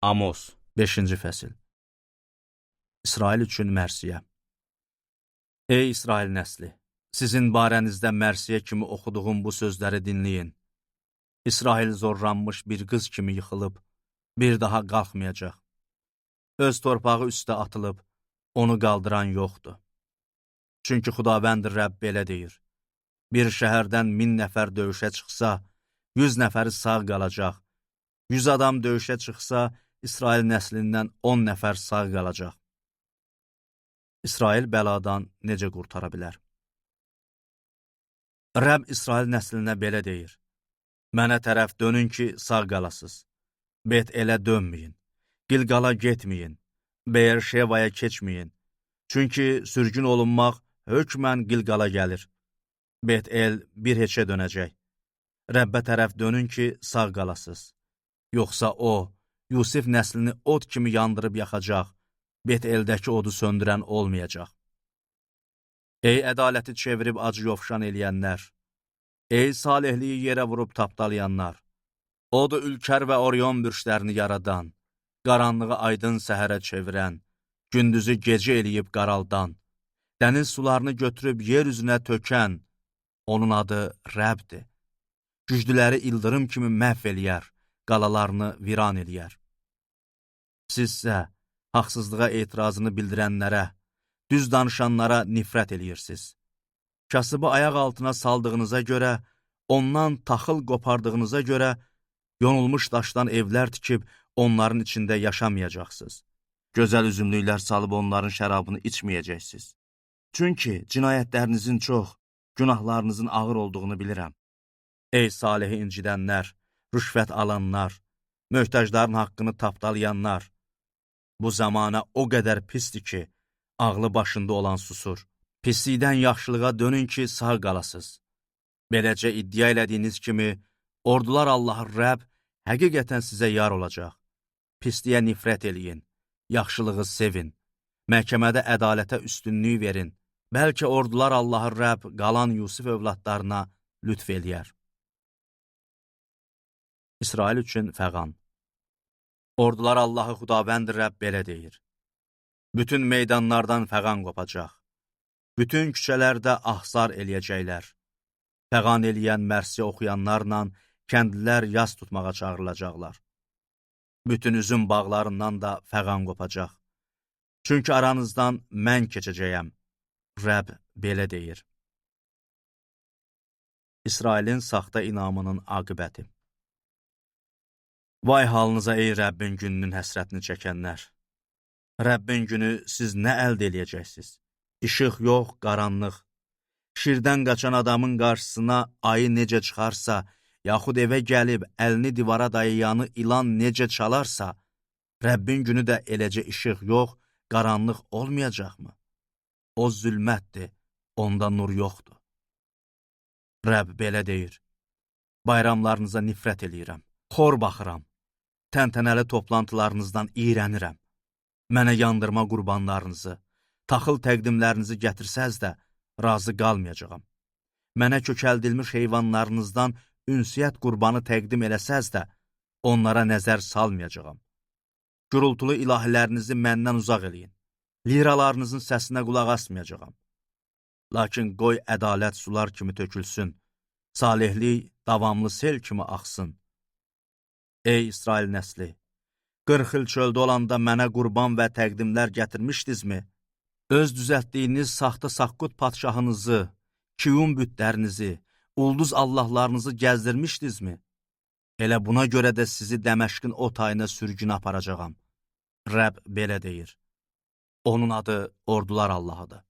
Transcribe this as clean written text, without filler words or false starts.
Amos 5-ci fəsil. İsrail üçün mərsiyə. Ey İsrail nəsli! Sizin barənizdə mərsiyə kimi oxuduğum bu sözləri dinləyin. İsrail zorlanmış bir qız kimi yıxılıb, bir daha qalxmayacaq. Öz torpağı üstə atılıb, onu qaldıran yoxdur. Çünki Xudavənd Rəbb belə deyir: bir şəhərdən 1000 nəfər döyüşə çıxsa, 100 nəfəri sağ qalacaq. 100 adam döyüşə çıxsa, İsrail nəslindən 10 nəfər sağ qalacaq. İsrail bəladan necə qurtara bilər? Rəbb İsrail nəslinə belə deyir: mənə tərəf dönün ki, sağ qalasız. Bet-Elə dönməyin, Gilqala getməyin, Beer-Şevaya keçməyin. Çünki sürgün olunmaq hökmən Gilqala gəlir. Bet-El bir heçə dönəcək. Rəbbə tərəf dönün ki, sağ qalasız. Yoxsa o, Yusif nəslini od kimi yandırıb yaxacaq, Bet-Eldəki odu söndürən olmayacaq. Ey ədaləti çevirib acı yovşan eləyənlər! Ey salihliyi yerə vurub tapdalayanlar! Odur Ülkər və Orion bürçlərini yaradan, qaranlığı aydın səhərə çevirən, gündüzü gecə eləyib qaraldan, dəniz sularını götürüb yer üzünə tökən, onun adı Rəbdir. Güclüləri ildırım kimi məhv eləyər, qalalarını viran eləyər. Sizsə, haqsızlığa etirazını bildirənlərə, düz danışanlara nifrət eləyirsiniz. Kasıbı ayaq altına saldığınıza görə, ondan taxıl qopardığınıza görə, yonulmuş daşdan evlər tikib, onların içində yaşamayacaqsınız. Gözəl üzümlüklər salıb onların şərabını içməyəcəksiniz. Çünki cinayətlərinizin çox, günahlarınızın ağır olduğunu bilirəm. Ey salihi incidənlər, rüşvət alanlar, möhtəclərin haqqını tapdalayanlar! Bu zamana o qədər pisdir ki, ağlı başında olan susur. Pislikdən yaxşılığa dönün ki, sağ qalasız. Beləcə iddia elədiyiniz kimi, ordular Allahı Rəbb həqiqətən sizə yar olacaq. Pisliyə nifrət eləyin, yaxşılığı sevin, məhkəmədə ədalətə üstünlük verin. Bəlkə ordular Allahı Rəbb qalan Yusif övladlarına lütf eləyər. İsrail üçün fəğan. Ordular Allahı Xudavənd Rəbb belə deyir: bütün meydanlardan fəğan qopacaq. Bütün küçələrdə ahsar eləyəcəklər. Fəğan eləyən mərsiyə oxuyanlarla kəndlilər yas tutmağa çağırılacaqlar. Bütün üzüm bağlarından da fəğan qopacaq. Çünki aranızdan mən keçəcəyəm. Rəbb belə deyir. İsrailin saxta inamının aqibəti. Vay halınıza ey Rəbbin gününün həsrətini çəkənlər! Rəbbin günü siz nə əldə eləyəcəksiniz? İşıq yox, qaranlıq. Şirdən qaçan adamın qarşısına ayı necə çıxarsa, yaxud evə gəlib əlini divara dayayanı ilan necə çalarsa, Rəbbin günü də eləcə işıq yox, qaranlıq olmayacaqmı? O zülmətdir, onda nur yoxdur. Rəbb belə deyir: bayramlarınıza nifrət eləyirəm, xor baxıram, təntənəli toplantılarınızdan iyrənirəm. Mənə yandırma qurbanlarınızı, taxıl təqdimlərinizi gətirsəz də, razı qalmayacağam. Mənə kökəldilmiş heyvanlarınızdan ünsiyyət qurbanı təqdim eləsəz də, onlara nəzər salmayacağam. Gürültülü ilahilərinizi məndən uzaq eləyin. Liralarınızın səsinə qulaq asmayacağam. Lakin qoy ədalət sular kimi tökülsün, salihlik davamlı sel kimi axsın. Ey İsrail nəsli! 40 il çöldə olanda mənə qurban və təqdimlər gətirmişdinizmi? Öz düzəltdiyiniz saxta Saqqut padşahınızı, Kiyum bütlərinizi, ulduz allahlarınızı gəzdirmişdinizmi? Elə buna görə də sizi Dəməşqin o tayına sürgün aparacağam. Rəbb belə deyir. Onun adı ordular Allahıdır.